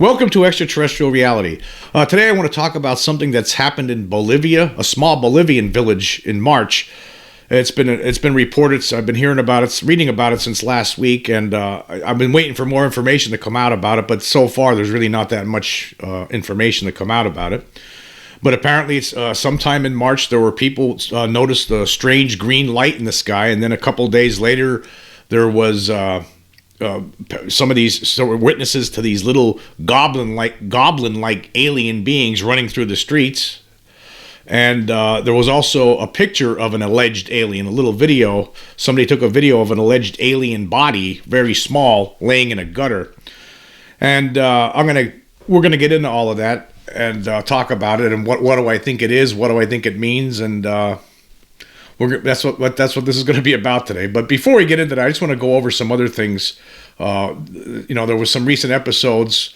Welcome to Extraterrestrial Reality. Today I want to talk about something that's happened in Bolivia, a small Bolivian village in March. It's been reported, so I've been hearing about it, reading about it since last week, and I've been waiting for more information to come out about it, but so far there's really not that much information to come out about it. But apparently it's sometime in March there were people noticed a strange green light in the sky, and then a couple days later there was some of these witnesses to these little goblin-like alien beings running through the streets. And there was also a picture of an alleged alien, a little video. Somebody took a video of an alleged alien body, very small, laying in a gutter. And we're gonna get into all of that and talk about it and what do I think it is, what do I think it means, and that's what this is going to be about today. But before we get into that, I just want to go over some other things. There was some recent episodes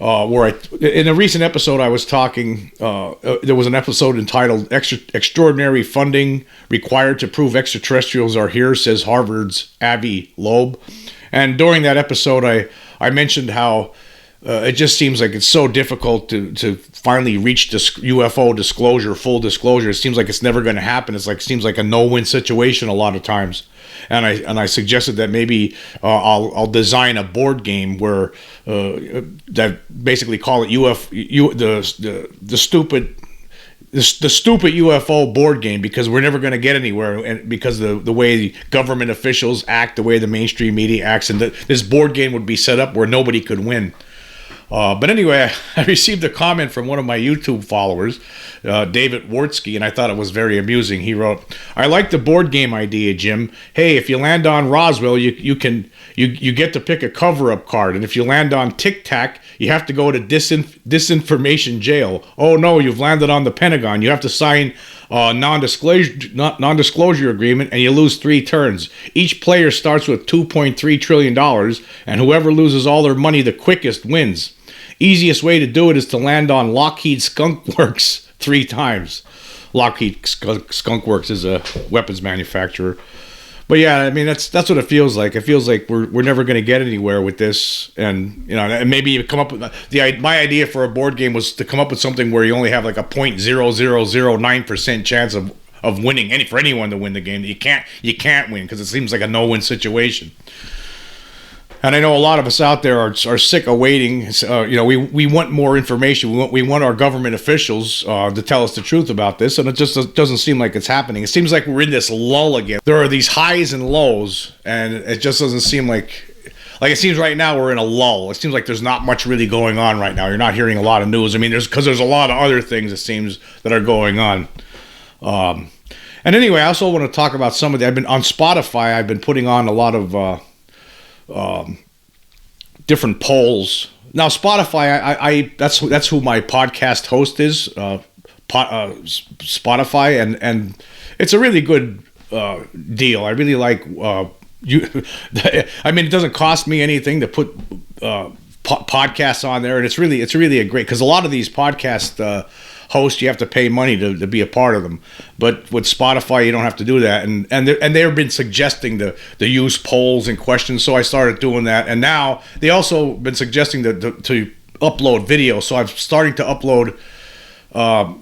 in a recent episode I was talking. There was an episode entitled "Extraordinary Funding Required to Prove Extraterrestrials Are Here," says Harvard's Avi Loeb. And during that episode, I mentioned how it just seems like it's so difficult to finally reach this UFO disclosure, full disclosure. It seems like it's never going to happen. It seems like a no-win situation a lot of times. And I suggested that maybe I'll design a board game where that basically call it the stupid UFO board game, because we're never going to get anywhere, and because the way government officials act, the way the mainstream media acts, and this board game would be set up where nobody could win. But anyway, I received a comment from one of my YouTube followers, David Wartsky, and I thought it was very amusing. He wrote, "I like the board game idea, Jim. Hey, if you land on Roswell, you get to pick a cover-up card, and if you land on Tic Tac, you have to go to disinformation jail. Oh no, you've landed on the Pentagon. You have to sign a non-disclosure agreement, and you lose 3 turns. Each player starts with $2.3 trillion, and whoever loses all their money the quickest wins. Easiest way to do it is to land on Lockheed Skunk Works 3 times. Lockheed Skunk Works is a weapons manufacturer. But yeah, I mean that's what it feels like. It feels like we're never going to get anywhere with this, and maybe you come up with my idea for a board game was to come up with something where you only have like a 0.0009% chance of winning for anyone to win the game. You can't win because it seems like a no-win situation. And I know a lot of us out there are sick of waiting. We want more information. We want our government officials to tell us the truth about this, and it just doesn't seem like it's happening. It seems like we're in this lull again. There are these highs and lows, and it just doesn't seem like it seems right now we're in a lull. It seems like there's not much really going on right now. You're not hearing a lot of news. I mean, there's a lot of other things, it seems, that are going on. And anyway, I also want to talk about some of the. I've been on Spotify. I've been putting on a lot of different polls. Now Spotify, that's who my podcast host is, Spotify, and it's a really good deal. I really like I mean, it doesn't cost me anything to put podcasts on there, and it's really a great, because a lot of these podcast hosts, you have to pay money to be a part of them, but with Spotify you don't have to do that, and they've been suggesting to use polls and questions, so I started doing that. And now they also been suggesting to upload video, so I'm starting to upload.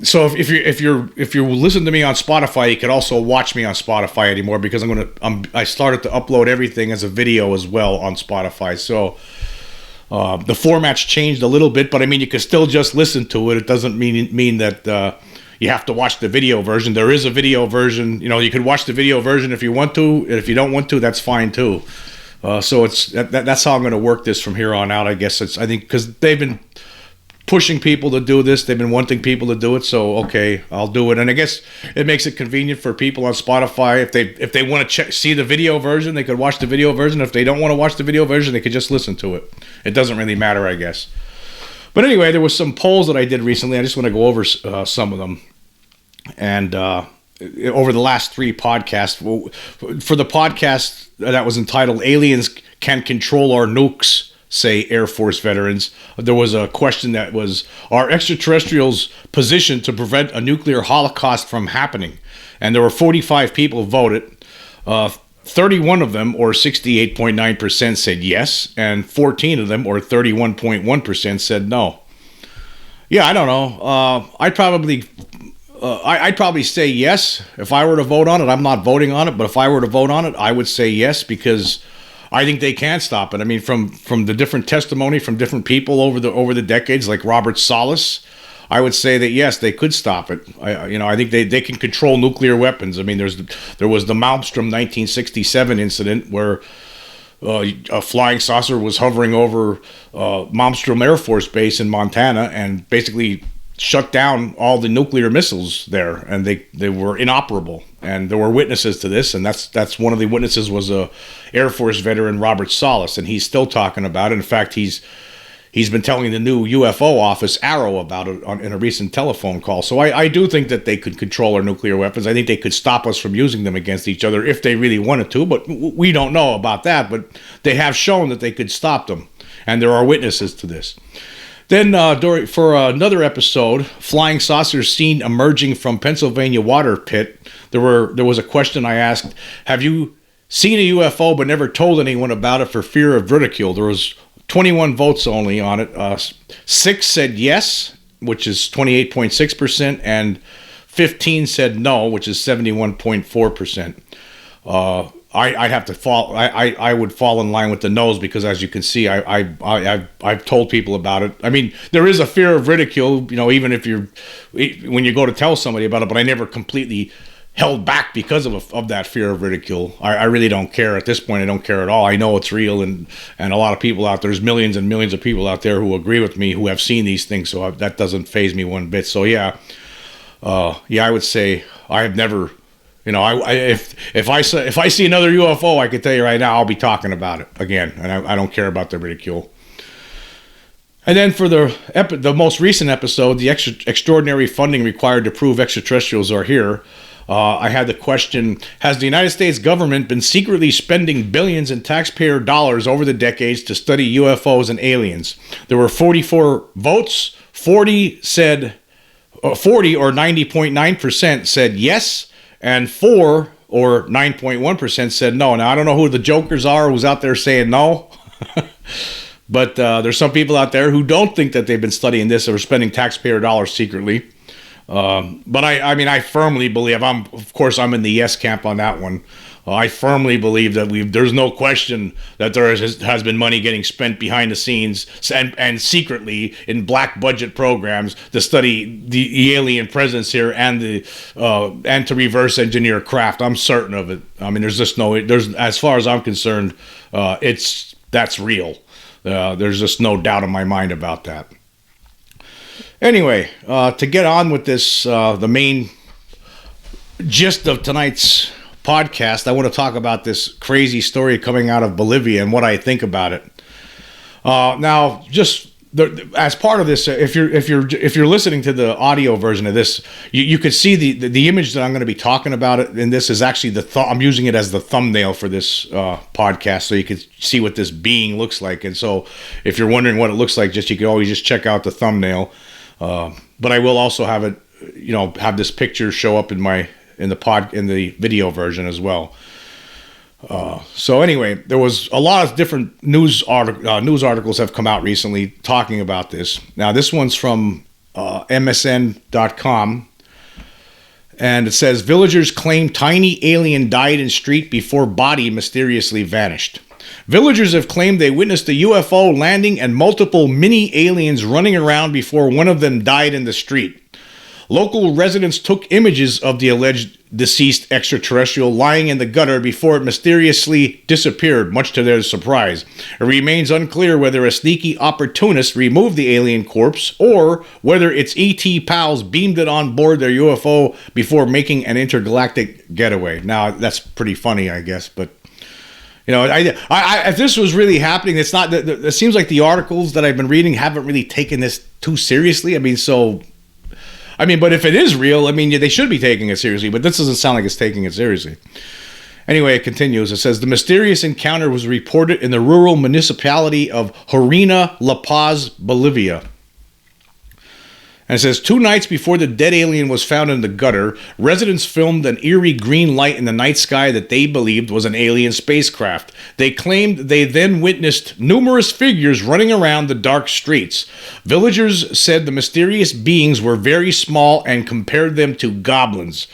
So if you listen to me on Spotify, you can also watch me on Spotify anymore, because I started to upload everything as a video as well on Spotify. So the format's changed a little bit, but I mean, you can still just listen to it. It doesn't mean that you have to watch the video version. There is a video version. You can watch the video version if you want to, and if you don't want to, that's fine too. So that's how I'm going to work this from here on out. I guess I think because they've been pushing people to do this, they've been wanting people to do it. So okay, I'll do it, and I guess it makes it convenient for people on Spotify. If they want to see the video version, they could watch the video version. If they don't want to watch the video version, they could just listen to it. It doesn't really matter, I guess. But anyway, there was some polls that I did recently. I just want to go over some of them. And over the last 3 podcasts, for the podcast that was entitled "Aliens Can Control Our Nukes," say Air Force veterans, there was a question that was, are extraterrestrials positioned to prevent a nuclear holocaust from happening? And there were 45 people voted. 31 of them, or 68.9%, said yes, and 14 of them, or 31.1%, said no. Yeah, I don't know. I'd probably say yes if I were to vote on it. I'm not voting on it, but if I were to vote on it, I would say yes, because I think they can stop it. I mean, from the different testimony from different people over the decades, like Robert Salas, I would say that yes, they could stop it. I think they can control nuclear weapons. I mean, there was the Malmstrom 1967 incident where a flying saucer was hovering over Malmstrom Air Force Base in Montana and basically shut down all the nuclear missiles there, and they were inoperable. And there were witnesses to this, and that's one of the witnesses was a Air Force veteran, Robert Salas, and he's still talking about it. In fact, he's been telling the new UFO office, Arrow, about it in a recent telephone call. So I do think that they could control our nuclear weapons. I think they could stop us from using them against each other if they really wanted to, but we don't know about that. But they have shown that they could stop them, and there are witnesses to this. Then for another episode, flying saucers seen emerging from Pennsylvania water pit, there was a question I asked, have you seen a UFO but never told anyone about it for fear of ridicule? There was 21 votes only on it. 6 said yes, which is 28.6%, and 15 said no, which is 71.4%. I'd have to fall. I would fall in line with the no's because, as you can see, I've told people about it. I mean, there is a fear of ridicule, even when you go to tell somebody about it. But I never completely held back because of that fear of ridicule. I really don't care at this point. I don't care at all. I know it's real, and a lot of people out there's millions and millions of people out there who agree with me who have seen these things. So that doesn't faze me one bit. So yeah, I would say I have never. If I see another UFO, I can tell you right now, I'll be talking about it again, and I don't care about the ridicule. And then for the most recent episode, the extraordinary funding required to prove extraterrestrials are here, I had the question, has the United States government been secretly spending billions in taxpayer dollars over the decades to study UFOs and aliens? There were 44 votes, 40 or 90.9% said yes, and 4 or 9.1% said no. Now, I don't know who the jokers are who's out there saying no, but there's some people out there who don't think that they've been studying this or spending taxpayer dollars secretly. But I firmly believe, I'm in the yes camp on that one. I firmly believe that there's no question that there has been money getting spent behind the scenes and secretly in black budget programs to study the alien presence here and to reverse engineer craft. I'm certain of it. I mean, as far as I'm concerned, that's real. There's just no doubt in my mind about that. Anyway, to get on with this, the main gist of tonight's podcast, I want to talk about this crazy story coming out of Bolivia and what I think about it. Now, as part of this, if you're listening to the audio version of this, you could see the image that I'm going to be talking about it. And this is actually I'm using it as the thumbnail for this podcast, so you can see what this being looks like. And so, if you're wondering what it looks like, you can always just check out the thumbnail. But I will also have it, have this picture show up in the video version as well. So anyway, there was a lot of different news articles have come out recently talking about this. Now this one's from MSN.com, and it says villagers claim tiny alien died in street before body mysteriously vanished. Villagers have claimed they witnessed a UFO landing and multiple mini aliens running around before one of them died in the street. Local residents took images of the alleged deceased extraterrestrial lying in the gutter before it mysteriously disappeared, much to their surprise. It remains unclear whether a sneaky opportunist removed the alien corpse or whether its ET pals beamed it on board their UFO before making an intergalactic getaway. Now, that's pretty funny, I guess, but if this was really happening, it's not. It seems like the articles that I've been reading haven't really taken this too seriously. But if it is real, they should be taking it seriously. But this doesn't sound like it's taking it seriously. Anyway, it continues. It says, the mysterious encounter was reported in the rural municipality of Huarina, La Paz, Bolivia. And it says, 2 nights before the dead alien was found in the gutter, residents filmed an eerie green light in the night sky that they believed was an alien spacecraft. They claimed they then witnessed numerous figures running around the dark streets. Villagers said the mysterious beings were very small and compared them to goblins.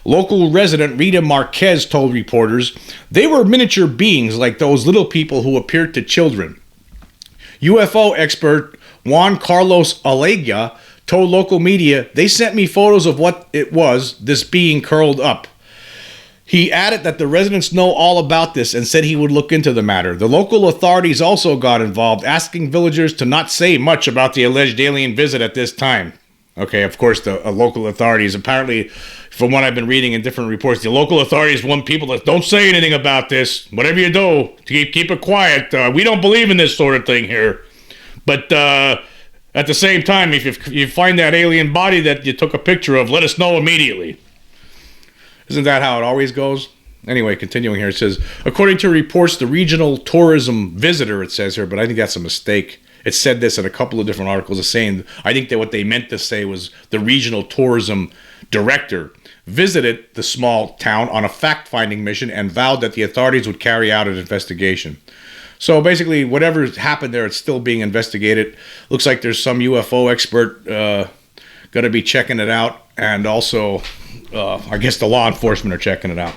Local resident Rita Marquez told reporters they were miniature beings like those little people who appeared to children. UFO expert Juan Carlos Alegua told local media, they sent me photos of what it was, this being curled up. He added that the residents know all about this and said he would look into the matter. The local authorities also got involved, asking villagers to not say much about the alleged alien visit at this time. Okay, of course, the local authorities, apparently, from what I've been reading in different reports, the local authorities want people to don't say anything about this. Whatever you do, keep it quiet. We don't believe in this sort of thing here. But at the same time, if you find that alien body that you took a picture of, let us know immediately. Isn't that how it always goes? Anyway, continuing here, it says, according to reports, the regional tourism visitor, it says here, but I think that's a mistake. It said this in a couple of different articles. It's saying, I think that what they meant to say was the regional tourism director visited the small town on a fact-finding mission and vowed that the authorities would carry out an investigation. So basically, whatever happened there, it's still being investigated. Looks like there's some UFO expert going to be checking it out. And also, I guess the law enforcement are checking it out.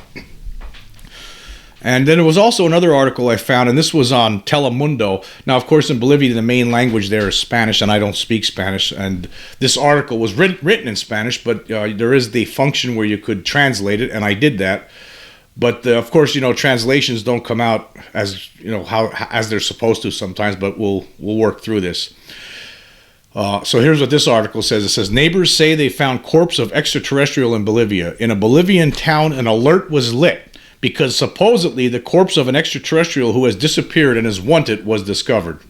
And then there was also another article I found, and this was on Telemundo. Now, of course, in Bolivia, the main language there is Spanish, and I don't speak Spanish. And this article was written in Spanish, but there is the function where you could translate it, and I did that. But of course, translations don't come out as as they're supposed to sometimes. But we'll work through this. So here's what this article says. It says, neighbors say they found corpse of extraterrestrial in Bolivia. In a Bolivian town, an alert was lit because supposedly the corpse of an extraterrestrial who has disappeared and is wanted was discovered.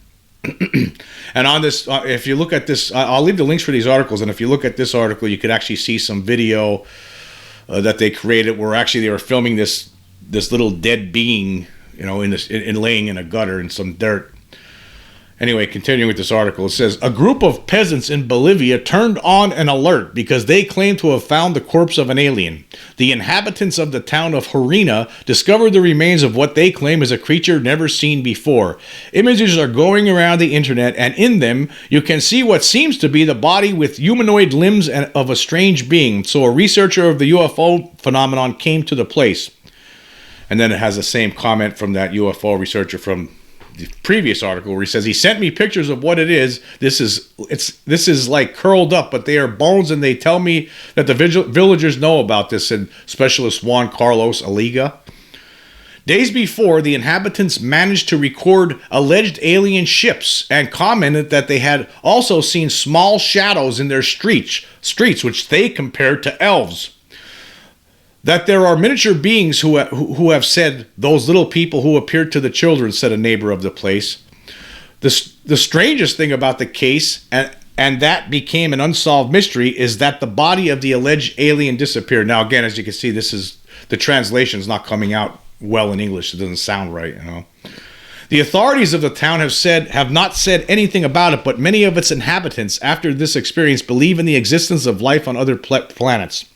And on this, if you look at this, I'll leave the links for these articles. And if you look at this article, you could actually see some video that they created where actually they were filming this little dead being, in laying in a gutter in some dirt. Anyway, continuing with this article, it says, a group of peasants in Bolivia turned on an alert because they claimed to have found the corpse of an alien. The inhabitants of the town of Huarina discovered the remains of what they claim is a creature never seen before. Images are going around the internet, and in them, you can see what seems to be the body with humanoid limbs of a strange being. So a researcher of the UFO phenomenon came to the place. And then it has the same comment from that UFO researcher from the previous article where he says he sent me pictures of what it is. This is like curled up, but they are bones, and they tell me that the villagers know about this, said specialist Juan Carlos Alegua. Days before, the inhabitants managed to record alleged alien ships and commented that they had also seen small shadows in their streets which they compared to elves. That there are miniature beings who have said those little people who appeared to the children, said a neighbor of the place. The strangest thing about the case, and that became an unsolved mystery, is that the body of the alleged alien disappeared. Now, again, as you can see, the translation is not coming out well in English. It doesn't sound right, The authorities of the town have not said anything about it, but many of its inhabitants, after this experience, believe in the existence of life on other planets.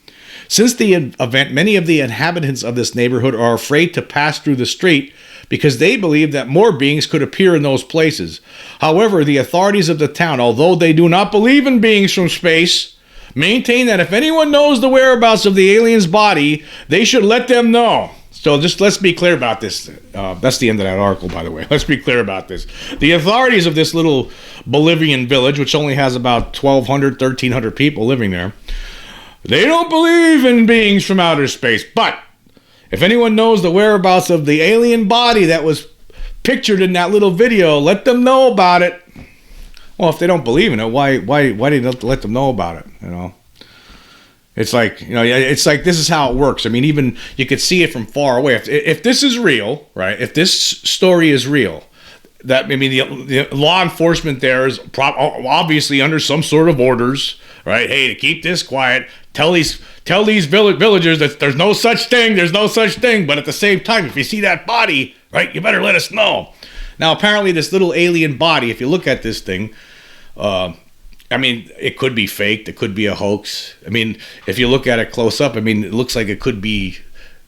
Since the event, many of the inhabitants of this neighborhood are afraid to pass through the street because they believe that more beings could appear in those places. However, the authorities of the town, although they do not believe in beings from space, maintain that if anyone knows the whereabouts of the alien's body, they should let them know. So just let's be clear about this. That's the end of that article, by the way. Let's be clear about this. The authorities of this little Bolivian village, which only has about 1,200, 1,300 people living there, they don't believe in beings from outer space. But if anyone knows the whereabouts of the alien body that was pictured in that little video, let them know about it. Well, if they don't believe in it, why do you let them know about it? It's like, it's like this is how it works. I mean, even you could see it from far away. If this is real, right? If this story is real, that the law enforcement there is obviously under some sort of orders, right? Hey, to keep this quiet, tell these villagers that there's no such thing. But at the same time, if you see that body, right, you better let us know. Now, apparently, this little alien body, if you look at this thing, I mean, it could be faked. It could be a hoax. I mean, if you look at it close up, I mean, it looks like it could be.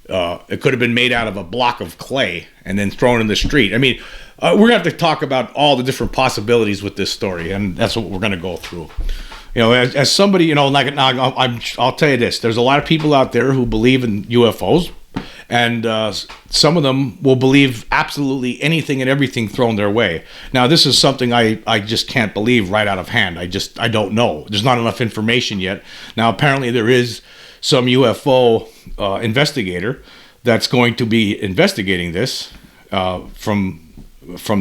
It could have been made out of a block of clay and then thrown in the street. I mean, we're gonna have to talk about all the different possibilities with this story, and that's what we're gonna go through. You know, as somebody, you know, like I'll tell you this: there's a lot of people out there who believe in UFOs, and some of them will believe absolutely anything and everything thrown their way. Now, this is something I just can't believe right out of hand. I don't know. There's not enough information yet. Now, apparently there is some UFO investigator that's going to be investigating this from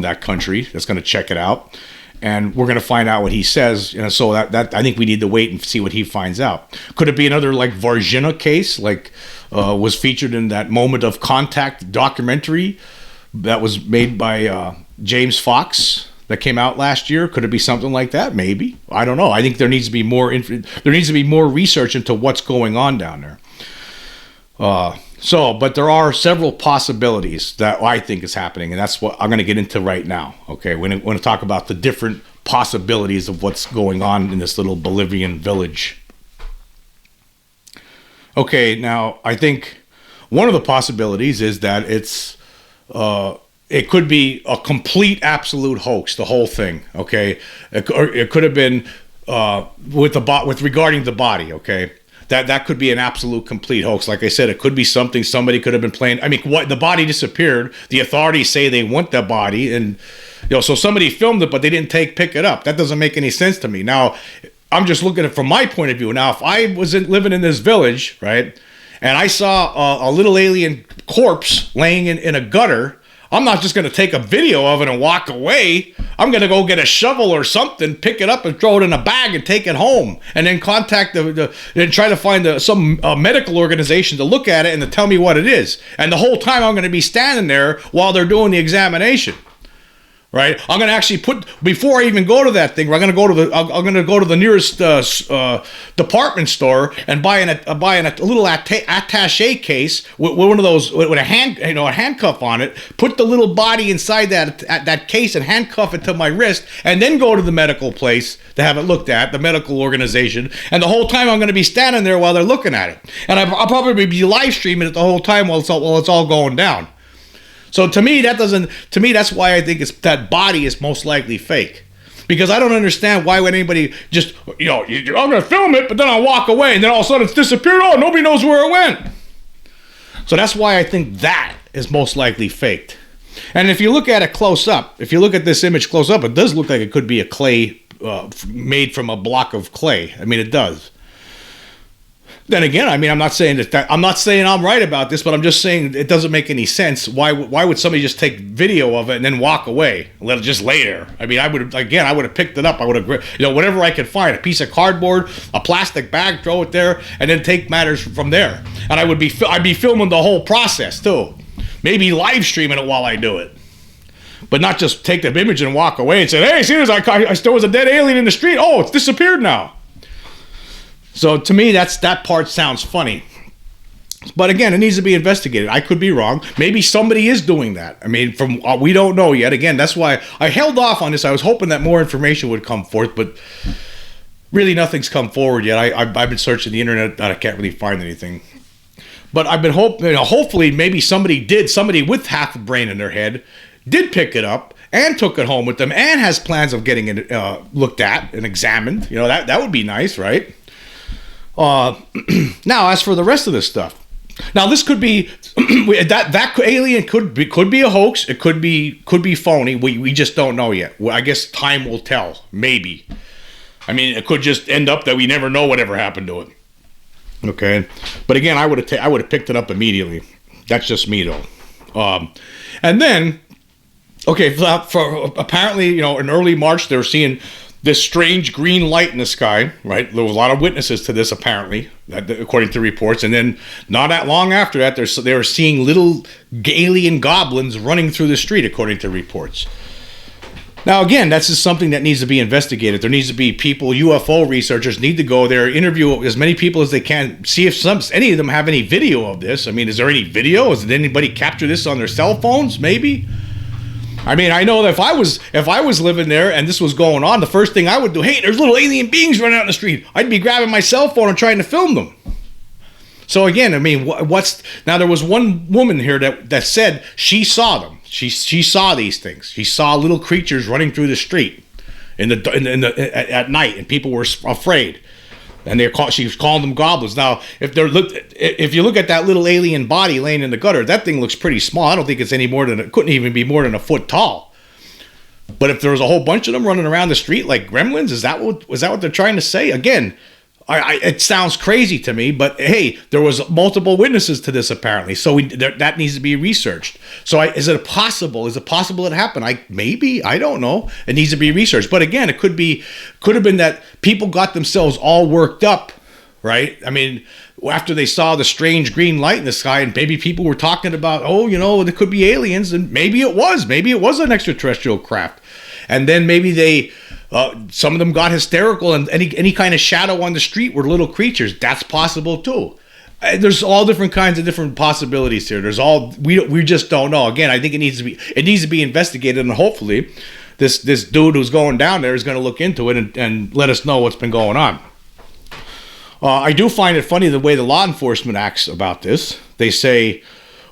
that country that's going to check it out. And we're going to find out what he says. You know, so that I think we need to wait and see what he finds out. Could it be another like Huarina case, like was featured in that Moment of Contact documentary that was made by James Fox that came out last year? Could it be something like that? Maybe. I don't know. I think there needs to be more research into what's going on down there. But there are several possibilities that I think is happening, and that's what I'm going to get into right now. Okay, we're going to talk about the different possibilities of what's going on in this little Bolivian village. Okay, now I think one of the possibilities is that it could be a complete, absolute hoax, the whole thing. Okay, it could have been with regarding the body. Okay. That could be an absolute complete hoax. Like I said, it could be somebody could have been playing. I mean, the body disappeared. The authorities say they want the body, and so somebody filmed it, but they didn't pick it up. That doesn't make any sense to me. Now, I'm just looking at it from my point of view. Now, if I was living in this village, right, and I saw a little alien corpse laying in a gutter, I'm not just going to take a video of it and walk away. I'm going to go get a shovel or something, pick it up and throw it in a bag and take it home, and then contact and try to find some medical organization to look at it and to tell me what it is. And the whole time I'm going to be standing there while they're doing the examination. Right, I'm going to actually before I even go to that thing. I'm going to go to the nearest department store and buy a little attaché case with one of those with a handcuff on it. Put the little body inside that case and handcuff it to my wrist, and then go to the medical place to have it looked at, the medical organization. And the whole time I'm going to be standing there while they're looking at it, and I'll probably be live streaming it the whole time while it's all going down. So to me, that's why I think that body is most likely fake. Because I don't understand why would anybody just, I'm going to film it, but then I'll walk away, and then all of a sudden it's disappeared. Oh, nobody knows where it went. So that's why I think that is most likely faked. And if you look at it close up, if you look at this image close up, it does look like it could be a clay, made from a block of clay. I mean, it does. Then again, I mean, I'm not saying I'm right about this, but I'm just saying it doesn't make any sense. Why would somebody just take video of it and then walk away and let it just lay there? I mean, I would have picked it up. I would have, whatever I could find, a piece of cardboard, a plastic bag, throw it there, and then take matters from there. And I'd be filming the whole process too, maybe live streaming it while I do it, but not just take the image and walk away and say, "Hey, see this? There was a dead alien in the street. Oh, it's disappeared now." So to me, that part sounds funny. But again, it needs to be investigated. I could be wrong. Maybe somebody is doing that. I mean, we don't know yet. Again, that's why I held off on this. I was hoping that more information would come forth, but really nothing's come forward yet. I've been searching the internet, and I can't really find anything. But I've been hopefully maybe somebody with half a brain in their head did pick it up and took it home with them and has plans of getting it looked at and examined. That would be nice, right? Now, as for the rest of this stuff, now this could be that alien could be a hoax. It could be phony. We just don't know yet. I guess time will tell. Maybe. I mean, it could just end up that we never know whatever happened to it. Okay, but again, I would have picked it up immediately. That's just me though. And then, okay, for apparently, in early March they were seeing this strange green light in the sky, right? There was a lot of witnesses to this, apparently, according to reports. And then not that long after that, they were seeing little alien goblins running through the street, according to reports. Now, again, that's just something that needs to be investigated. There needs to be people, UFO researchers need to go there, interview as many people as they can, see if any of them have any video of this. I mean, is there any video? Did anybody capture this on their cell phones? Maybe. I mean, I know that if I was living there and this was going on, the first thing I would do, hey, there's little alien beings running out in the street. I'd be grabbing my cell phone and trying to film them. So again, I mean, now there was one woman here that said she saw them. She saw these things. She saw little creatures running through the street at night, and people were afraid. And she was calling them goblins. Now, if you look at that little alien body laying in the gutter, that thing looks pretty small. I don't think it's couldn't even be more than a foot tall. But if there was a whole bunch of them running around the street like gremlins, was that what they're trying to say? Again, it sounds crazy to me, but hey, there was multiple witnesses to this apparently, so that needs to be researched. So is it possible it happened? Maybe, I don't know. It needs to be researched. But again, it could have been that people got themselves all worked up, right? I mean, after they saw the strange green light in the sky, and maybe people were talking about, there could be aliens, and maybe it was an extraterrestrial craft, and then maybe some of them got hysterical, and any kind of shadow on the street were little creatures. That's possible too. There's all different kinds of different possibilities here. We just don't know. Again, I think it needs to be investigated, and hopefully, this dude who's going down there is going to look into it and let us know what's been going on. I do find it funny the way the law enforcement acts about this. They say,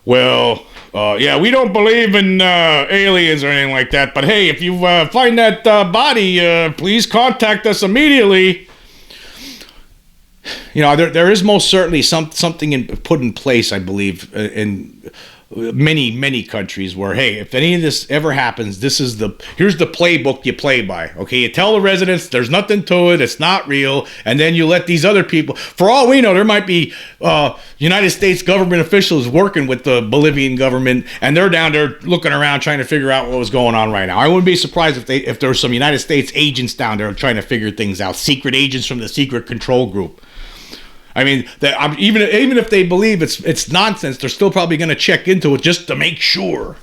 well, we don't believe in aliens or anything like that, but hey, if you find that body, please contact us immediately. There is most certainly something put in place, I believe, in many countries where, hey, if any of this ever happens, here's the playbook you play by. Okay, you tell the residents there's nothing to it, it's not real, and then you let these other people. For all we know, there might be United States government officials working with the Bolivian government, and they're down there looking around trying to figure out what was going on right now. I wouldn't be surprised if there were some United States agents down there trying to figure things out, secret agents from the secret control group. I mean, even if they believe it's nonsense, they're still probably going to check into it just to make sure,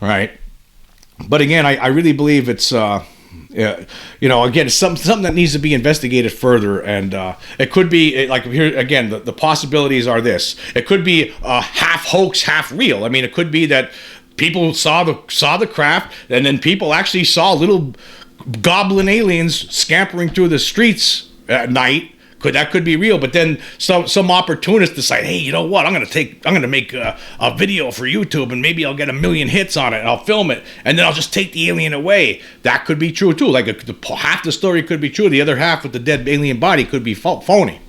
right? But again, I really believe it's again, it's something that needs to be investigated further, and it could be like here again. The possibilities are this: it could be half hoax, half real. I mean, it could be that people saw the craft, and then people actually saw little goblin aliens scampering through the streets at night. That could be real, but then some opportunists decide, hey, you know what? I'm gonna make a video for YouTube, and maybe I'll get 1 million hits on it, and I'll film it, and then I'll just take the alien away. That could be true too. Like half the story could be true, the other half with the dead alien body could be phony.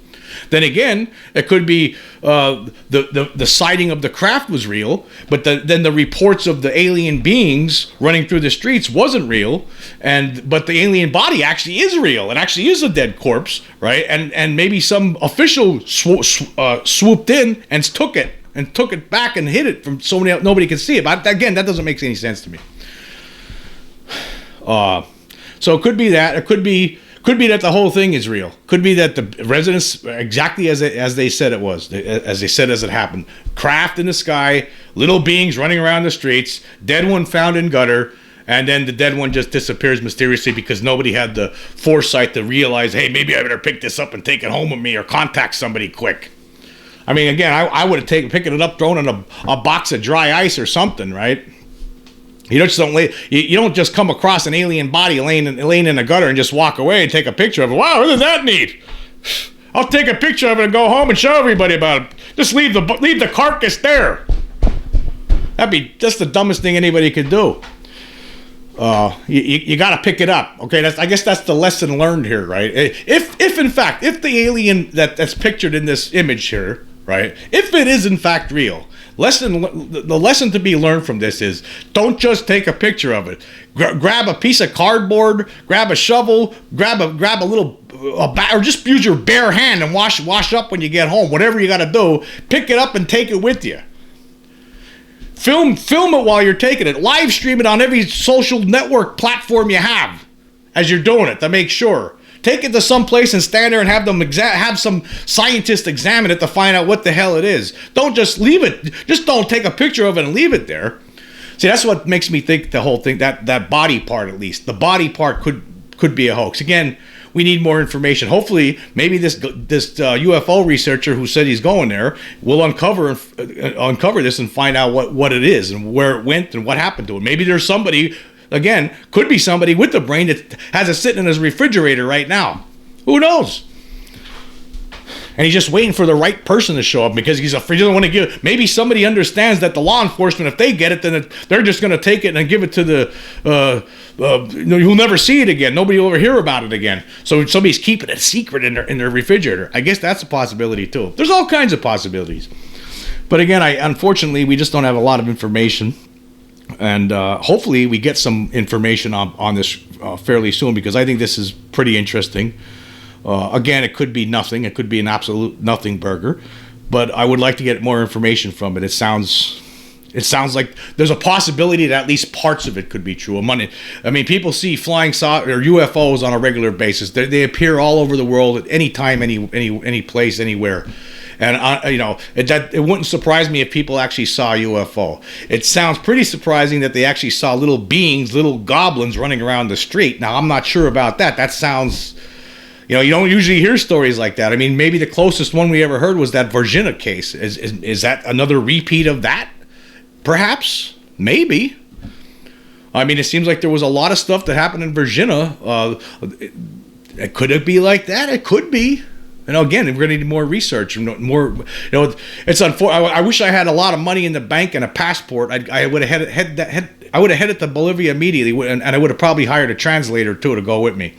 Then again, it could be the sighting of the craft was real, but then the reports of the alien beings running through the streets wasn't real, but the alien body actually is real. It actually is a dead corpse, right? And maybe some official swooped in and took it back and hid it from so nobody could see it. But again, that doesn't make any sense to me. So it could be that. It could be that the whole thing is real. Could be that the residents, exactly as they said it was, as it happened. Craft in the sky, little beings running around the streets, dead one found in gutter, and then the dead one just disappears mysteriously because nobody had the foresight to realize, hey, maybe I better pick this up and take it home with me or contact somebody quick. I mean, again, I would have picking it up, thrown in a box of dry ice or something, right? You don't just come across an alien body laying in a gutter and just walk away and take a picture of it. Wow, isn't that neat? I'll take a picture of it and go home and show everybody about it. Just leave the carcass there. That'd be just the dumbest thing anybody could do. You got to pick it up. Okay, I guess that's the lesson learned here, right? If in fact the alien that's pictured in this image here, right? If it is in fact real. The lesson to be learned from this is don't just take a picture of it. Grab a piece of cardboard, grab a shovel, grab a little or just use your bare hand and wash up when you get home. Whatever you got to do, pick it up and take it with you. Film it while you're taking it. Live stream it on every social network platform you have as you're doing it to make sure. Take it to some place and stand there and have some scientist examine it to find out what the hell it is. Don't just leave it. Just don't take a picture of it and leave it there. See, that's what makes me think the whole thing, that body part at least. The body part could be a hoax. Again, we need more information. Hopefully, maybe this UFO researcher who said he's going there will uncover this and find out what it is and where it went and what happened to it. Maybe there's somebody, again, could be somebody with the brain that has it sitting in his refrigerator right now. Who knows? And he's just waiting for the right person to show up because he doesn't want to give. Maybe somebody understands that the law enforcement, if they get it, then they're just going to take it and give it to the. You'll never see it again. Nobody will ever hear about it again. So somebody's keeping it a secret in their refrigerator. I guess that's a possibility too. There's all kinds of possibilities. But again, unfortunately, we just don't have a lot of information. And hopefully we get some information on this fairly soon, because I think this is pretty interesting. Again, it could be nothing. It could be an absolute nothing burger, but I would like to get more information from it. It sounds like there's a possibility that at least parts of it could be true. I mean, people see flying or UFOs on a regular basis. They appear all over the world at any time, any place, anywhere. And it wouldn't surprise me if people actually saw a UFO. It sounds pretty surprising that they actually saw little beings, little goblins running around the street. Now, I'm not sure about that. That sounds... you don't usually hear stories like that. I mean, maybe the closest one we ever heard was that Huarina case. Is that another repeat of that? Perhaps. Maybe. I mean, it seems like there was a lot of stuff that happened in Huarina. Could it be like that? It could be. Again, we're going to need more research. More. It's unfortunate. I wish I had a lot of money in the bank and a passport. I would have headed to Bolivia immediately, and I would have probably hired a translator too to go with me.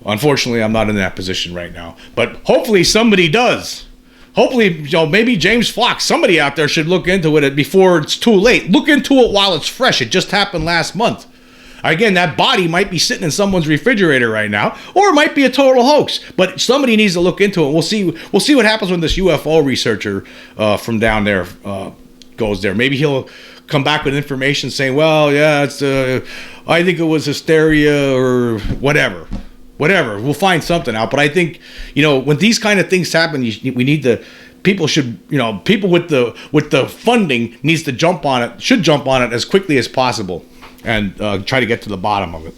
Unfortunately, I'm not in that position right now. But hopefully somebody does. Hopefully, maybe James Fox, somebody out there should look into it before it's too late. Look into it while it's fresh. It just happened last month. Again, that body might be sitting in someone's refrigerator right now, or it might be a total hoax. But somebody needs to look into it. We'll see what happens when this UFO researcher from down there goes there. Maybe he'll come back with information saying, well, yeah, I think it was hysteria or whatever. Whatever, we'll find something out. But I think, when these kind of things happen, we need to. People should, people with the funding should jump on it as quickly as possible, and try to get to the bottom of it.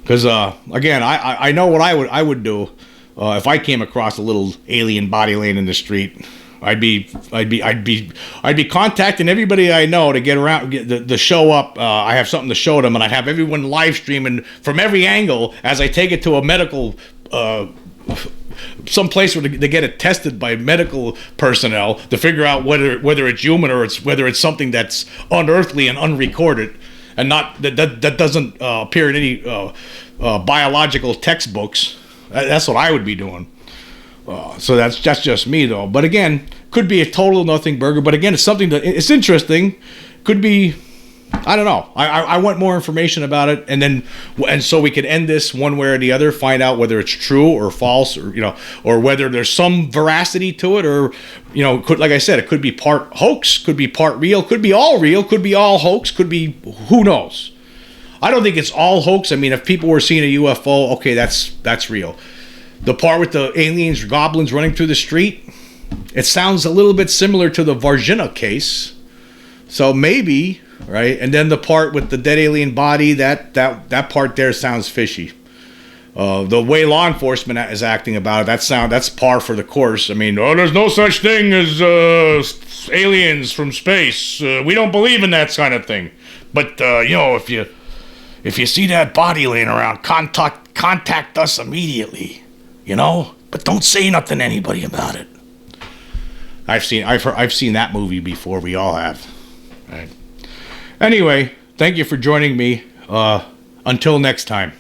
Because again, I know what I would do if I came across a little alien body laying in the street. I'd be contacting everybody I know to get around, the show up. I have something to show them, and I have everyone live streaming from every angle as I take it to a medical, some place where they get it tested by medical personnel to figure out whether it's human or whether it's something that's unearthly and unrecorded, and not that doesn't appear in any biological textbooks. That's what I would be doing. So that's just me though. But again, could be a total nothing burger. But again, it's something it's interesting. Could be, I don't know. I want more information about it, and so we could end this one way or the other. Find out whether it's true or false, or whether there's some veracity to it, or like I said, it could be part hoax, could be part real, could be all real, could be all hoax, could be, who knows. I don't think it's all hoax. I mean, if people were seeing a UFO, okay, that's real. The part with the aliens, goblins running through the street, it sounds a little bit similar to the Huarina case. So maybe, right? And then the part with the dead alien body, that part there sounds fishy. The way law enforcement is acting about it, that's par for the course. I mean, there's no such thing as aliens from space. We don't believe in that kind of thing. But if you see that body laying around, contact us immediately. But don't say nothing to anybody about it. I've seen that movie before. We all have. Right. Anyway, thank you for joining me. Until next time.